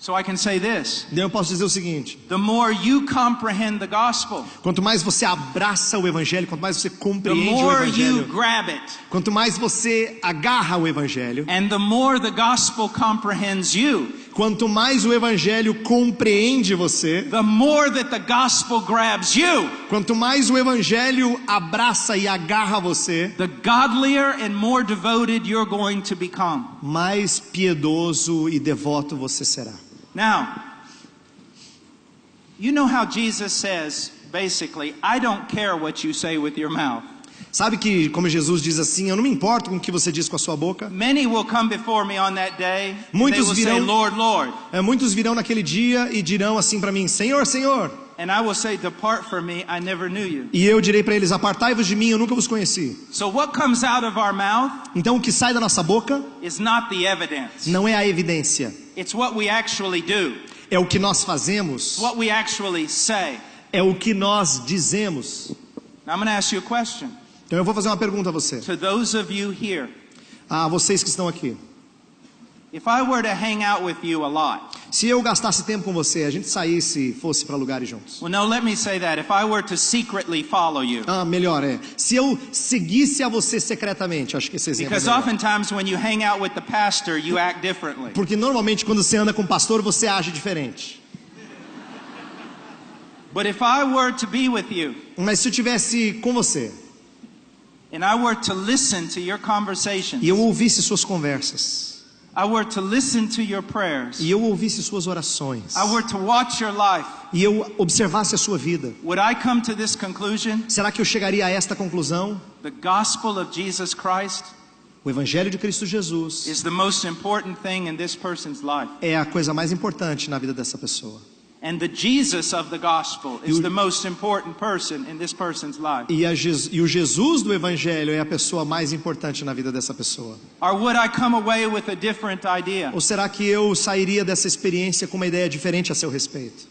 So I can say this. Então eu posso dizer o seguinte: the more you comprehend the gospel, quanto mais você abraça o evangelho, quanto mais você compreende the o more evangelho, you grab it, quanto mais você agarra o evangelho, and the more the gospel comprehends you, quanto mais o evangelho compreende você, the more that the gospel grabs you, quanto mais o evangelho abraça e agarra você, the godlier and more devoted you're going to become. Mais piedoso e devoto você será. Now, you know how Jesus says, basically, I don't care what you say with your mouth. Sabe que, como Jesus diz assim, eu não me importo com o que você diz com a sua boca. Many will come before me on that day. Muitos They will say, Lord, Lord. Muitos virão naquele dia e dirão assim para mim, Senhor, Senhor. And I will say, depart from me, I never knew you. E eu direi para eles, apartai-vos de mim, eu nunca vos conheci. So what comes out of our mouth? Então o que sai da nossa boca is not the evidence. Não é a evidência. It's what we actually do. É o que nós fazemos. What we actually say. É o que nós dizemos. Now I'm going to ask you a question. Então eu vou fazer uma pergunta a você. To those of you here. A vocês que estão aqui. If I were to hang out with you a lot. Se eu gastasse tempo com você, a gente saísse e fosse para lugares juntos. Well, no, let me say that. If I were to secretly follow you. Melhor é. Se eu seguisse a você secretamente, acho que esse exemplo Because oftentimes when you hang out with the pastor, you act differently. Porque normalmente quando você anda com o pastor, você age diferente. But if I were to be with you. Mas se eu tivesse com você. And I were to listen to your conversations. E eu ouvisse suas conversas. I were to listen to your prayers. E eu ouvisse suas orações. I were to watch your life. E eu observasse a sua vida. Would I come to this conclusion? Será que eu chegaria a esta conclusão? The gospel of Jesus Christ O evangelho de Cristo Jesus is the most important thing in this person's life. É a coisa mais importante na vida dessa pessoa. And the Jesus of the gospel is the most important person in this person's life. E o Jesus do evangelho é a pessoa mais importante na vida dessa pessoa. Or would I come away with a different idea? Ou será que eu sairia dessa experiência com uma ideia diferente a seu respeito?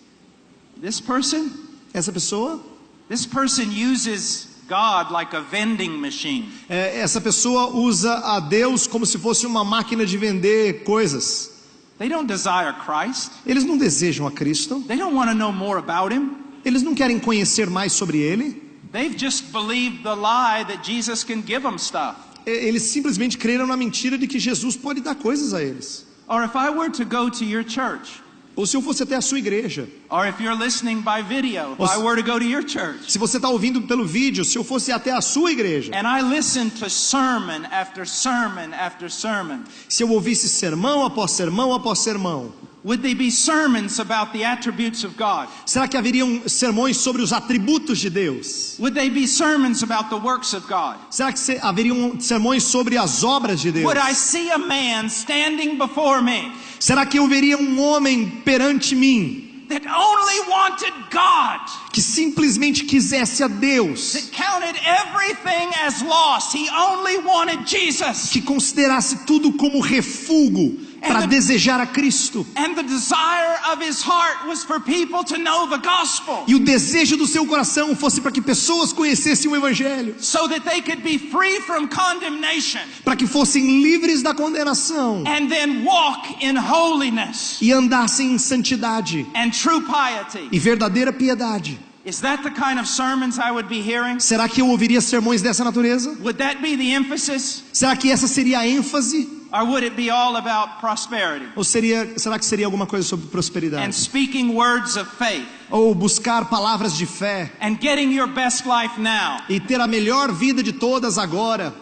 This person? Essa pessoa? This person uses God like a vending machine. Essa pessoa usa a Deus como se fosse uma máquina de vender coisas. They don't desire Christ. Eles não desejam a Cristo. They don't want to know more about him. Eles não querem conhecer mais sobre ele. They've just believed the lie that Jesus can give them stuff. Eles simplesmente creram na mentira de que Jesus pode dar coisas a eles. Or if I were to go to your church. Ou se eu fosse até a sua igreja. Or if you're listening by video, if I were to go to your church. Se você está ouvindo pelo vídeo, se eu fosse até a sua igreja. And I listened to sermon after sermon after sermon. Se eu ouvisse sermão após sermão após sermão. Would they be sermons about the attributes of God? Será que haveriam sermões sobre os atributos de Deus? Would they be sermons about the works of God? Será que haveriam sermões sobre as obras de Deus? Would I see a man standing before me? Será que eu veria um homem perante mim? That only wanted God. Que simplesmente quisesse a Deus. That counted everything as lost. He only wanted Jesus. Que considerasse tudo como refúgio para desejar a Cristo. And the desire of his heart was for people to know the gospel. E o desejo do seu coração fosse para que pessoas conhecessem o evangelho. So that they could be free from condemnation. Para que fossem livres da condenação. And then walk in holiness. E andassem em santidade. And true piety. E verdadeira piedade. Is that the kind of sermons I would be hearing? Será que eu ouviria sermões dessa natureza? Would that be the emphasis? Será que essa seria a ênfase? Or would it be all about prosperity? Ou será que seria alguma coisa sobre prosperidade? And speaking words of faith. Ou buscar palavras de fé? And getting your best life now. E ter a melhor vida de todas agora?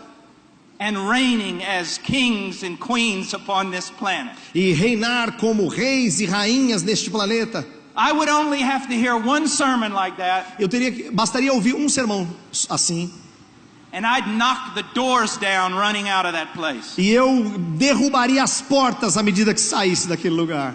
And reigning as kings and queens upon this planet. E reinar como reis e rainhas neste planeta? I would only have to hear one sermon like that. Bastaria ouvir um sermão assim. And I'd knock the doors down running out of that place. E eu derrubaria as portas à medida que saísse daquele lugar.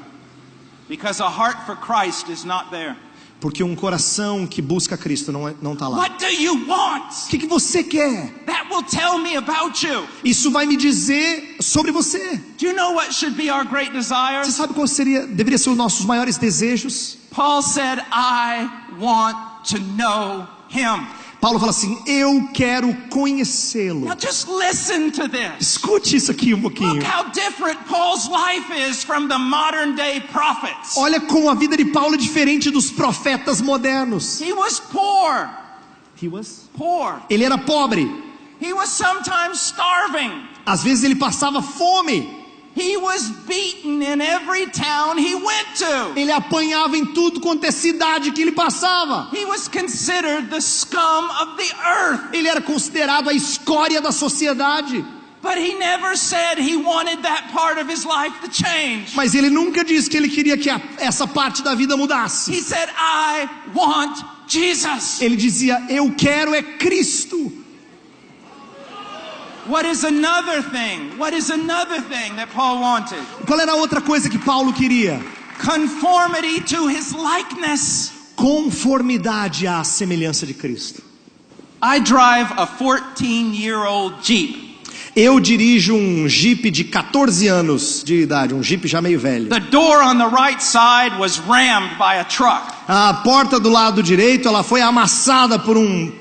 Because a heart for Christ is not there. Porque um coração que busca Cristo não está lá. What do you want? O que você quer? That will tell me about you. Isso vai me dizer sobre você. Do you know what should be our great desires? Você sabe qual deveria ser os nossos maiores desejos? Paul said, I want to know him. Paulo fala assim, eu quero conhecê-lo. Now just listen to this. Escute isso aqui um pouquinho. Look how different Paul's life is from the modern day prophets. Olha como a vida de Paulo é diferente dos profetas modernos. He was poor. He was poor. Ele era pobre. He was sometimes starving. Às vezes ele passava fome. He was beaten in every town he went to. Ele apanhava em tudo quanto é cidade que ele passava. He was considered the scum of the earth. Ele era considerado a escória da sociedade. But he never said he wanted that part of his life to change. Mas ele nunca disse que ele queria que essa parte da vida mudasse. He said, I want Jesus. Ele dizia, eu quero é Cristo. What is another thing? What is another thing that Paul wanted? Qual era a outra coisa que Paulo queria? Conformity to his likeness. Conformidade à semelhança de Cristo. I drive a 14-year-old Jeep. Eu dirijo um Jeep de 14 anos de idade, um Jeep já meio velho. The door on the right side was rammed by a truck. A porta do lado direito, ela foi amassada por um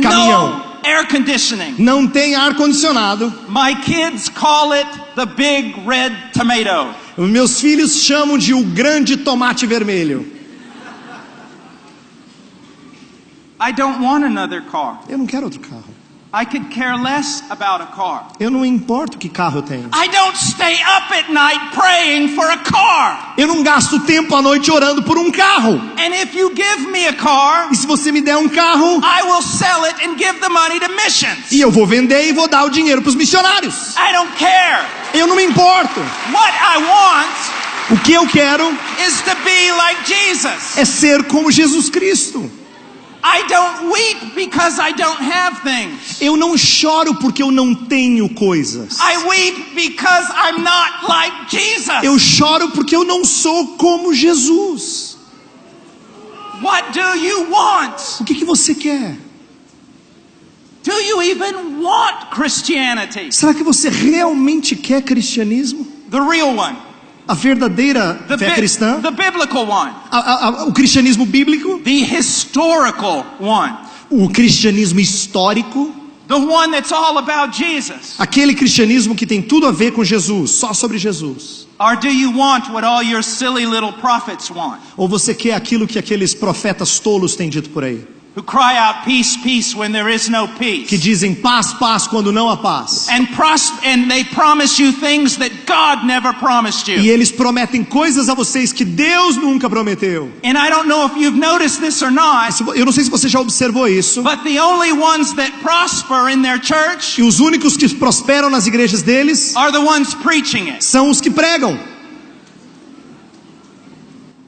caminhão. No air conditioning. Não tem ar condicionado. My kids call it the big red tomato. Os meus filhos chamam de o grande tomate vermelho. I don't want another car. Eu não quero outro carro. I could care less about a car. Eu não importo que carro eu tenho. I don't stay up at night praying for a car. Eu não gasto tempo à noite orando por um carro. And if you give me a car, e se você me der um carro, I will sell it and give the money to missions. E eu vou vender e vou dar o dinheiro para os missionários. I don't care. Eu não me importo. What I want o que eu quero is to be like Jesus. É ser como Jesus Cristo. I don't weep because I don't have things. Eu não choro porque eu não tenho coisas. I weep because I'm not like Jesus. Eu choro porque eu não sou como Jesus. What do you want? O que você quer? Do you even want Christianity? Será que você realmente quer cristianismo? The real one. A verdadeira fé cristã? The biblical one. O cristianismo bíblico? The historical one. O cristianismo histórico? The one that's all about Jesus. Aquele cristianismo que tem tudo a ver com Jesus, só sobre Jesus. Or do you want what all your silly little prophets want? Ou você quer aquilo que aqueles profetas tolos têm dito por aí? Who cry out peace, peace when there is no peace. Que dizem paz, paz quando não há paz. And they promise you things that God never promised you. E eles prometem coisas a vocês que Deus nunca prometeu. And I don't know if you've noticed this or not. Eu não sei se você já observou isso. But the only ones that prosper in their church, e os únicos que prosperam nas igrejas deles, are the ones preaching it. São os que pregam.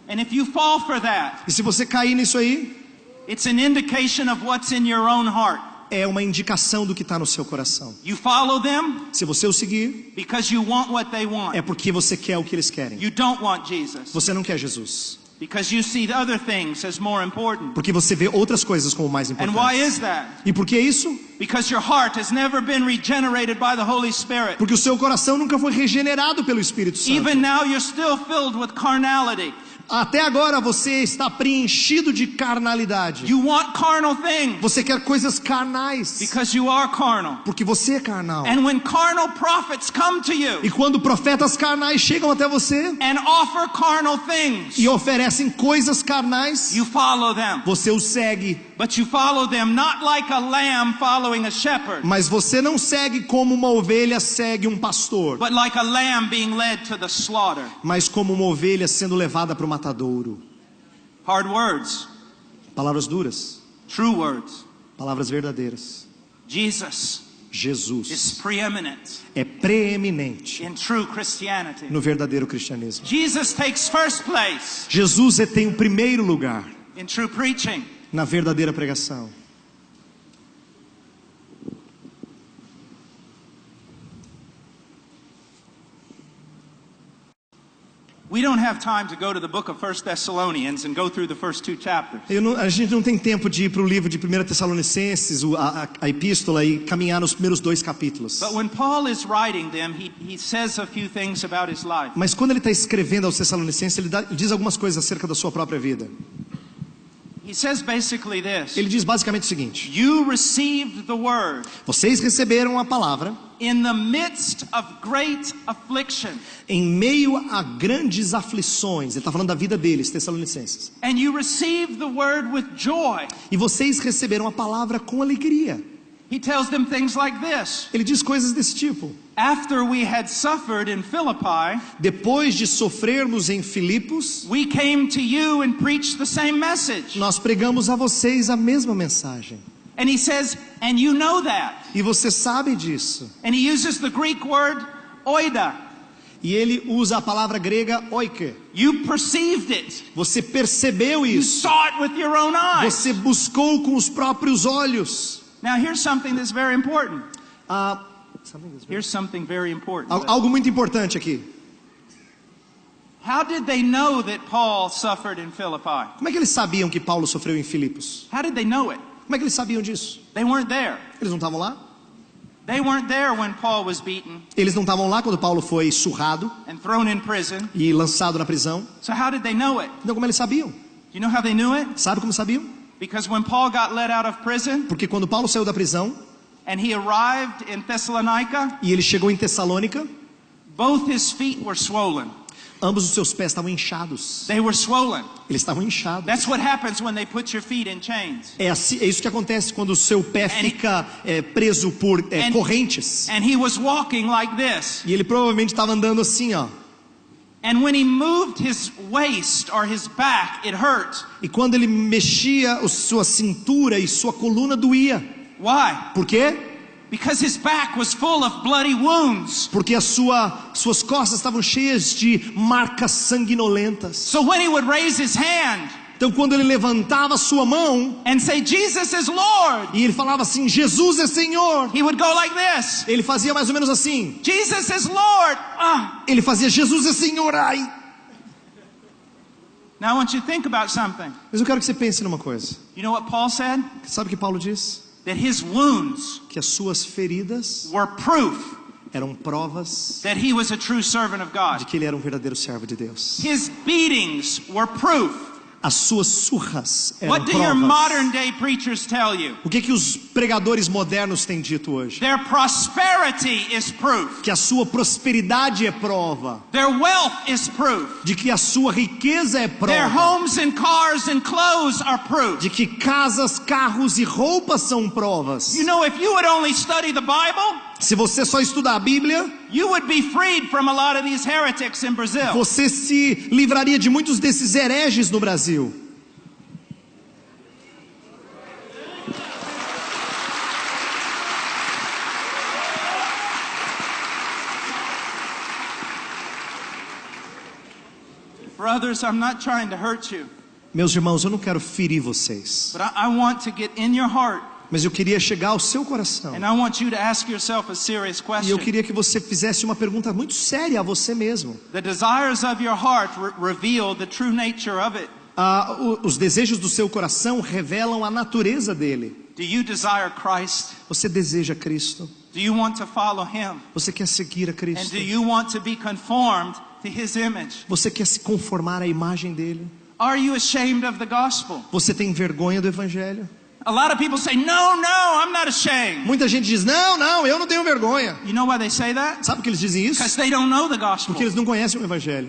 And if you fall for that, e se você cair nisso aí, it's an indication of what's in your own heart. É uma indicação do que está no seu coração. You follow them, se você o seguir, because you want what they want. É porque você quer o que eles querem. You don't want Jesus. Você não quer Jesus. Because you see other things as more important. Porque você vê outras coisas como mais importantes. And why is that? E por que isso? Because your heart has never been regenerated by the Holy Spirit. Porque o seu coração nunca foi regenerado pelo Espírito Santo. Even now you're still filled with carnality. Até agora você está preenchido de carnalidade. You want carnal things Você quer coisas carnais. because you are carnal. Porque você é carnal. And when carnal prophets come to you E quando profetas carnais chegam até você and offer carnal things, e oferecem coisas carnais, you follow them. você os segue. But you follow them not like a lamb following a shepherd, Mas você não segue como uma ovelha segue um pastor, but like a lamb being led to the slaughter. mas como uma ovelha sendo levada para o matadouro. Hard words, Palavras duras, true words. palavras verdadeiras. Jesus Jesus is preeminent é preeminente in true Christianity. no verdadeiro cristianismo. Jesus takes first place Jesus tem o primeiro lugar in true preaching. na verdadeira pregação. We don't have time to go to the book of 1 Thessalonians and go through the first 2 chapters. A gente não tem tempo de ir para o livro de 1 Tessalonicenses, a epístola, e caminhar nos primeiros 2 capítulos. But when Paul is writing them, he says a few things about his life. Mas quando ele está escrevendo aos Tessalonicenses, ele diz algumas coisas acerca da sua própria vida. He says basically this: Ele diz basicamente o seguinte: you received the word vocês receberam a palavra in the midst of great affliction, em meio a grandes aflições. Ele está falando da vida deles, Tessalonicenses. and you received the word with joy. E vocês receberam a palavra com alegria. He tells them things like this: Ele diz coisas desse tipo. after we had suffered in Philippi, Depois de sofrermos em Filipos, we came to you and preached the same message. nós pregamos a vocês a mesma mensagem. And he says, and you know that. E você sabe disso. And he uses the Greek word oida. E ele usa a palavra grega oike. You perceived it. Você percebeu You isso. saw it with your own eyes. Você buscou com os próprios olhos. Now here's something that's very important. Ah, Here's something very important. algo muito importante aqui. How did they know that Paul suffered in Philippi? Como é que eles sabiam que Paulo sofreu em Filipos? How did they know it? Como é que eles sabiam disso? They weren't there. Eles não estavam lá? They weren't there when Paul was beaten Eles não estavam lá quando Paulo foi surrado and thrown in prison. e lançado na prisão? So how did they know it? Então como eles sabiam? Do you know how they knew it? Sabe como sabiam? Because when Paul got let out of prison Porque quando Paulo saiu da prisão and he arrived in Thessalonica, e ele chegou em Tessalônica, both his feet were swollen. ambos os seus pés estavam inchados. They were swollen. Eles estavam inchados. That's what happens when they put your feet in chains. É isso que acontece quando o seu pé fica preso por correntes. And he was walking like this. E ele provavelmente estava andando assim, ó. And when he moved his waist or his back, it hurt. E quando ele mexia a sua cintura e sua coluna doía. Why? Por quê? Because his back was full of bloody wounds. Porque suas costas estavam cheias de marcas sanguinolentas. So when he would raise his hand Então quando ele levantava a sua mão and say, Jesus is Lord, e ele falava assim, Jesus é Senhor, he would go like this. ele fazia mais ou menos assim. Jesus is Lord. Ele fazia, Jesus é Senhor, ai. Now I want you to think about something. Mas eu quero que você pense numa coisa. You know what Paul said? Sabe o que Paulo diz? That his wounds Que as suas feridas were proof eram provas that he was a true servant of de God. que ele era um verdadeiro servo de Deus. His beatings were proof. As suas surras eram What do your provas. modern day preachers tell you? O que os pregadores modernos têm dito hoje? Their prosperity is proof. Que a sua prosperidade é prova. Their wealth is proof. De que a sua riqueza é Their prova. homes and cars and clothes are proof. De que casas, carros e roupas são provas. You know, if you would only study the Bible, Se você só estudar a Bíblia, you would be freed from a lot of these heretics in Brazil. você se livraria de muitos desses hereges no Brasil. Brothers, I'm not trying to hurt you, Meus irmãos, eu não quero ferir vocês, but I want to get in your heart, mas eu queria chegar ao seu coração. and I want you to ask yourself a serious E eu question. queria que você fizesse uma pergunta muito séria a você mesmo. The desires of your heart reveal the true nature of it. Os desejos do seu coração revelam a natureza dele. Do you desire Christ? Você deseja Cristo? Do you want to follow Him? Você quer seguir a And Cristo? do you want to be conformed to His image? Você quer se conformar à imagem dele? Are you ashamed of the gospel? Você tem vergonha do evangelho? A lot of people say, no, I'm not ashamed. Muita gente diz, não, eu não tenho vergonha. You know why they say that? Sabe por que eles dizem isso? Because they don't know the gospel. Porque eles não conhecem o evangelho.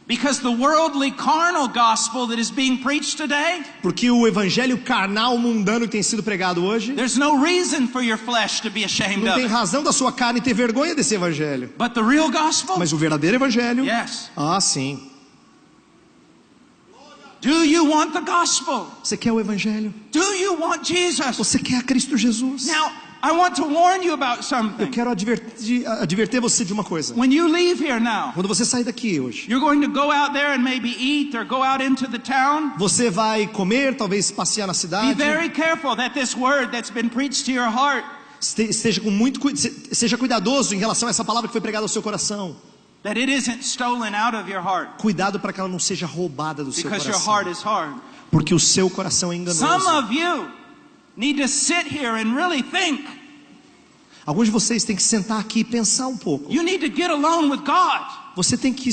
Because the worldly carnal gospel that is being preached today, Porque o evangelho carnal mundano que tem sido pregado hoje, there's no reason for your flesh to be ashamed não of tem it. razão da sua carne ter vergonha desse evangelho. But the real gospel? Mas o verdadeiro evangelho, Yes. sim. Do you want the gospel? Você quer o evangelho? Do you want Jesus? Você quer a Cristo Jesus? Now, I want to warn you about Eu something. quero adverter você de uma coisa. When you leave here now, Quando você sair daqui hoje, you're going to go out there and maybe eat or go out into the town. você vai comer, talvez passear na Be cidade. very careful that this word that's been preached to your heart, Seja cuidadoso em relação a essa palavra que foi pregada ao seu coração. that it isn't stolen out of your heart, Cuidado para que ela não seja roubada do seu because your heart coração. is hard. Porque o seu coração é enganoso. Some of you need to sit here and really think. Alguns de vocês têm que sentar aqui e pensar um pouco. You need to get alone with God. Você tem que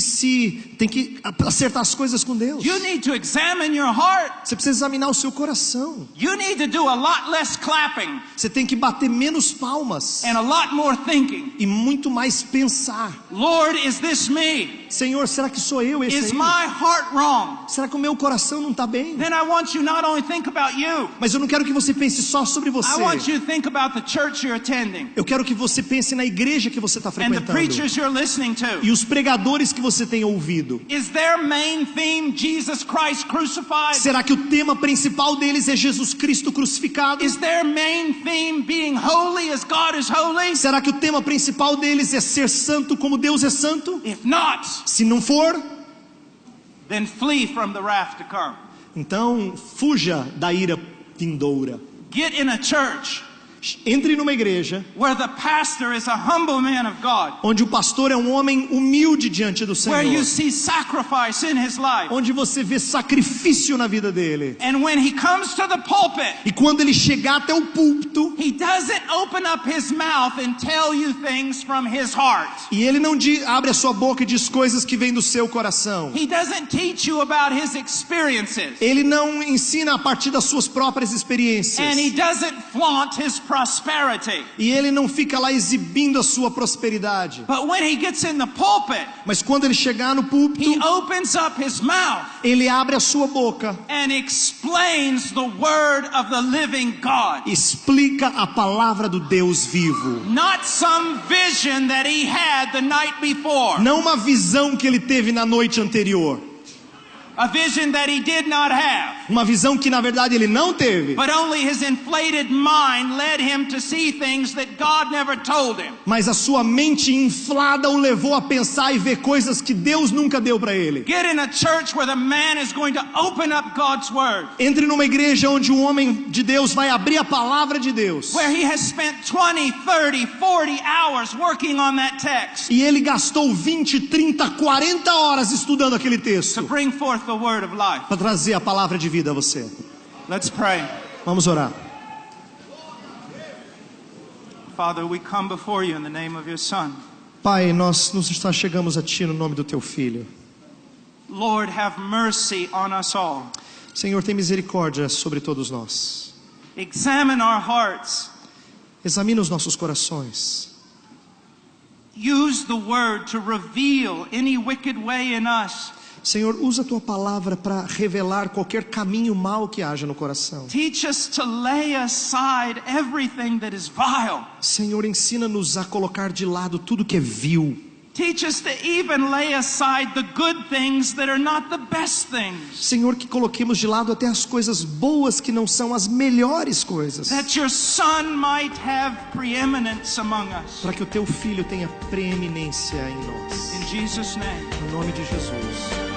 acertar as coisas com Deus. You need to examine your heart. Você precisa examinar o seu coração. You need to do a lot less clapping Você tem que bater menos palmas and a lot more thinking. e muito mais pensar. Lord, is this me? Senhor, será que sou eu esse Is aí? my heart wrong? Será que o meu coração não está bem? Then I want you not only think about you, Mas eu não quero que você pense só sobre você. I want you to think about the church you're attending Eu quero que você pense na igreja que você está and the frequentando. preachers you're listening to. E os pregadores que você tem ouvido. Is their main theme Jesus Christ crucified? Será que o tema principal deles é Jesus Cristo crucificado? Is their main theme being holy as God is holy? Será que o tema principal deles é ser santo como Deus é santo? If not, Se não for, then flee from the wrath to come. então fuja da ira vindoura. Get in a church Entre numa igreja where the pastor is a humble man of God, onde o pastor é um homem humilde diante do where you Senhor, see sacrifice in his life. onde você vê sacrifício na vida dele. And when he comes to the pulpit, E quando ele chegar até o púlpito, he doesn't open up his mouth and tell you things from his heart. e ele não abre a sua boca e diz coisas que vêm do seu coração. He doesn't teach you about his experiences. Ele não ensina a partir das suas próprias experiências. And he doesn't flaunt his prosperity. E ele não fica lá exibindo a sua prosperidade. But when he gets in the pulpit, Mas quando ele chegar no púlpito, he opens up his mouth ele abre a sua boca, and explains the word of the living God. explica a palavra do Deus vivo. Not some vision that he had the night before. Não uma visão que ele teve na noite anterior. A vision that he did not have. Uma visão que na verdade ele não teve. But only his inflated mind led him to see things that God never told him. Mas a sua mente inflada o levou a pensar e ver coisas que Deus nunca deu para ele. Get in a church where the man is going to open up God's word. Entre numa igreja onde um homem de Deus vai abrir a palavra de Deus. Where he has spent 20, 30, 40 hours working on that text. E ele gastou 20, 30, 40 horas estudando aquele To texto bring forth the word of life. para trazer a palavra de vida a você. Let's pray. Vamos orar. Father, we come before you in the name of your Son. Pai, nós chegamos a Ti no nome do Teu Filho. Lord, have mercy on us all. Senhor, tem misericórdia sobre todos nós. Examine our hearts. Examina os nossos corações. Use the word to reveal any wicked way in us. Senhor, usa a Tua palavra para revelar qualquer caminho mau que haja no coração. Teach us to lay aside everything that is vile. Senhor, ensina-nos a colocar de lado tudo que é vil. Teach us to even lay aside the good things that are not the best things. Senhor, que coloquemos de lado até as coisas boas que não são as melhores coisas. That your Son might have preeminence among us. Para que o Teu Filho tenha preeminência em nós. In Jesus' name. No nome de Jesus.